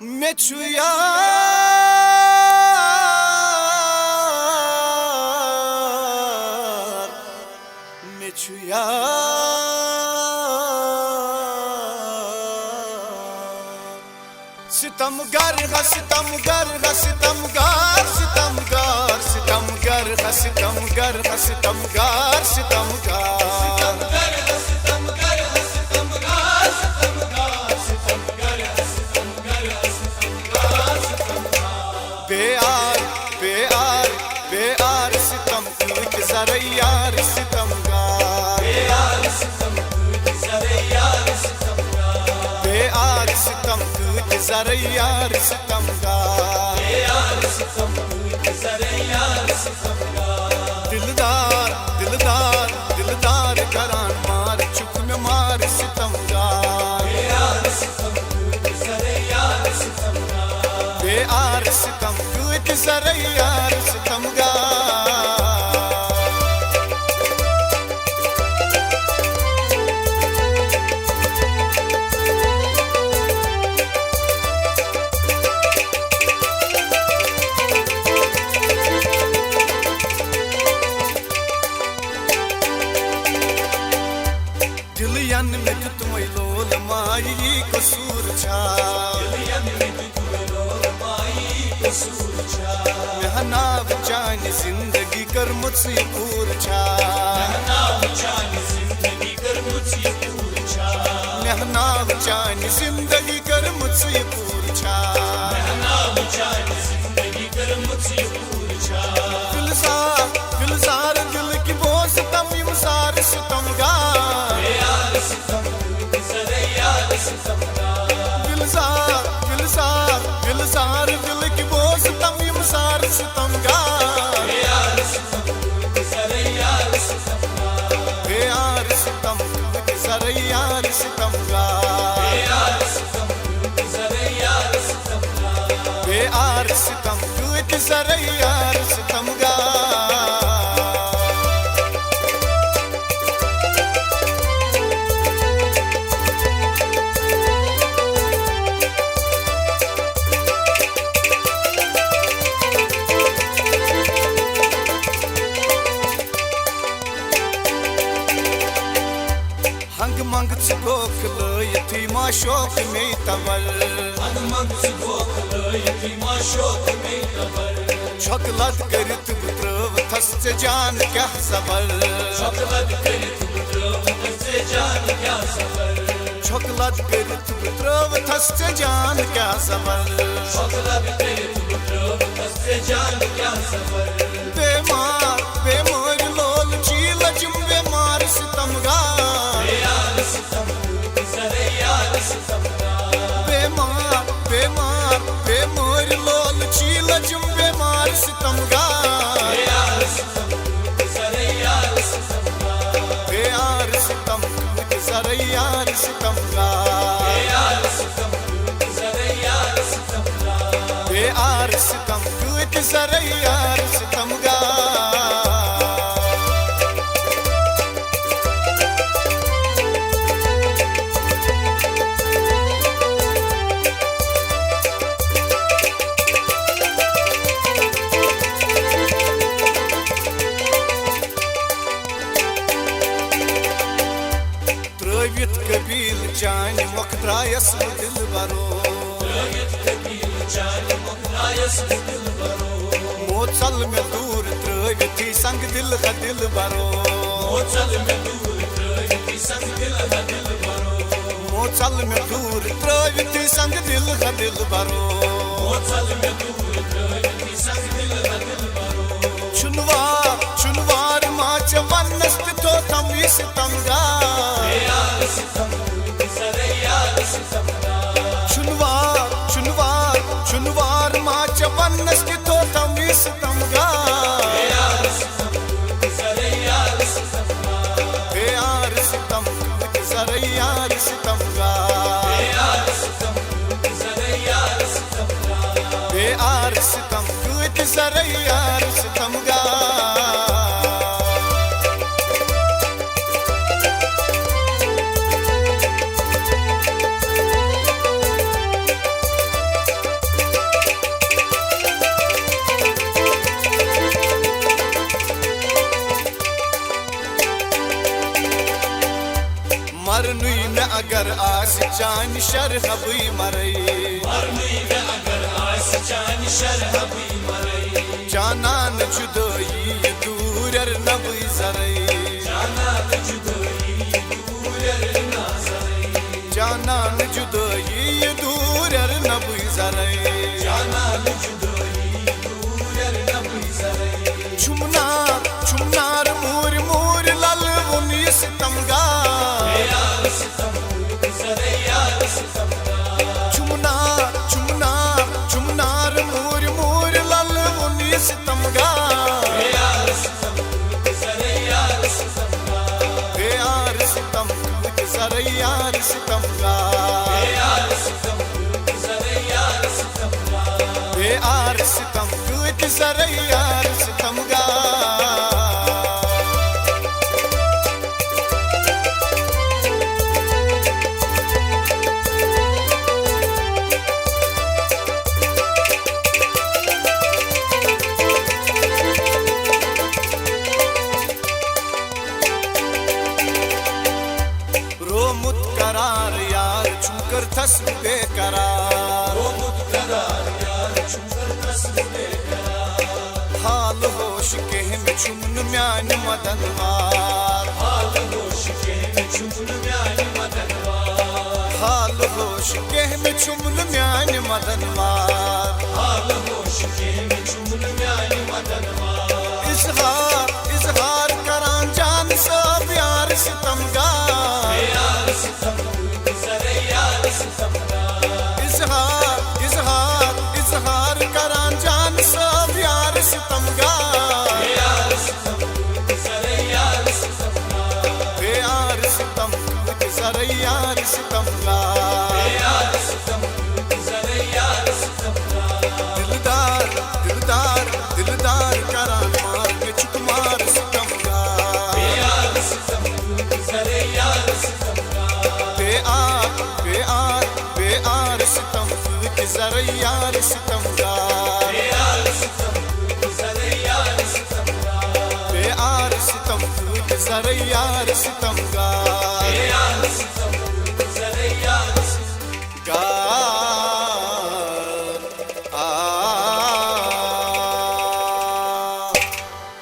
मेछु यार मेछु यार सितमगर सितमगर सितमगर सितमगर सितमगर सितमगर सितमगर सितमगर बेआर बेआर बेआर सितम कुछ जरा यार सितमगार बेआर सितम कुछ जरा यार सितमगार बेआर सितम कुछ जरा यार सितमगार बेआर सितम कुछ जरा यार सितमगार दिलदार दिलदार दिलदार करान मार चुप में मार सितमगार बेआर सितम कुछ जरा यार सितमगार बेआर सितम कुछ जरा यार सितमगार दिल यन में तुम लोल माई कसूर छा मेहनाव चान जिंदगी कर मुझसे पूर छा मेहनाव चान जिंदगी कर मुझसे पूर छा मेहनाव चान जिंदगी कर मुझसे पूर छा मेहनाव चान जिंदगी कर मुझसे पूर छा दिलसार दिल की बोझ तम इमसार सितमगार यार सितम जरा यार सितमगार दिलसार दिलसार दिलसार दिल की बोझ तम इमसार सितमगार यार सितम जरा यार सितमगार यार सितम जरा यार सितमगार यार सितम जरा यार सितमगार यार सितम जरा यार सितमगार हंग मंग गोख लयथी माँ शोक में तवर हंग मंग गोख लयथी माँ शोक में तवर छोकलत करित बुत्रव थस से जान क्या सबर छोकलत करित बुत्रव थस से जान क्या सबर छोकलत करित बुत्रव थस से जान क्या सबर छोकलत करित बुत्रव थस से जान क्या सबर बेमार बेमार लोल चील जिम बेमार सितमगार यार सितम जरा यार सितमगार बेमार बेमार बेमार लोल चील जिम बेमार सितमगार यार सितम जरा यार सितमगार यार सितम जरा यार सितमगार यार सितम जरा यार सितमगार यार सितम जरा यार सितमगार कबील चान मुखरायस दिल बरो कबील चान मुखरायस दिल बरो मोचल में दूर त्रविथी संग दिल का दिल बरो मोचल में दूर त्रविथी संग दिल का दिल बरो मोचल में दूर त्रविथी संग दिल का दिल बरो मोचल में दूर त्रविथी संग दिल का दिल बरो चुनवार माच वनस्त तो थम सितमगार यार सितम जरा यार सितमगार चुनवार माच वनस्त तो थम सितमगार यार सितम जरा यार सितमगार यार सितम जरा यार सितमगार यार सितम जरा यार सितमगार यार सितम जरा यार सितमगार अगर आस चान शरहबी मरई जानन जुदाई दूर नबी जरई जानन जुदाई दूर नबी जरई चुमनार चुमनार मूर मूर लल उनी सितमगार चुमनार चुमनार चुमनार मूर मूर लल उनी सितमगार यार सितम यार सितम यार सितमगार यार सितम यार सितमगार रोमुत करार यार चुकर थस बेकरार हाल होश के में चुमन म्यान मदनवार हाल होश के में चुमन म्यान मदनवार इजहार इजहार करान जान सब यार सितमगार इजहार इजहार इजहार करान जान सब यार सितमगार यार सितम यार सितमगार दिलदार दिलदार दिलदार करान मार के चुकमार सितमगार बेआर बेआर बेआर सितम के जर यार सितमगार बेआर सितम के जर यार सितमगार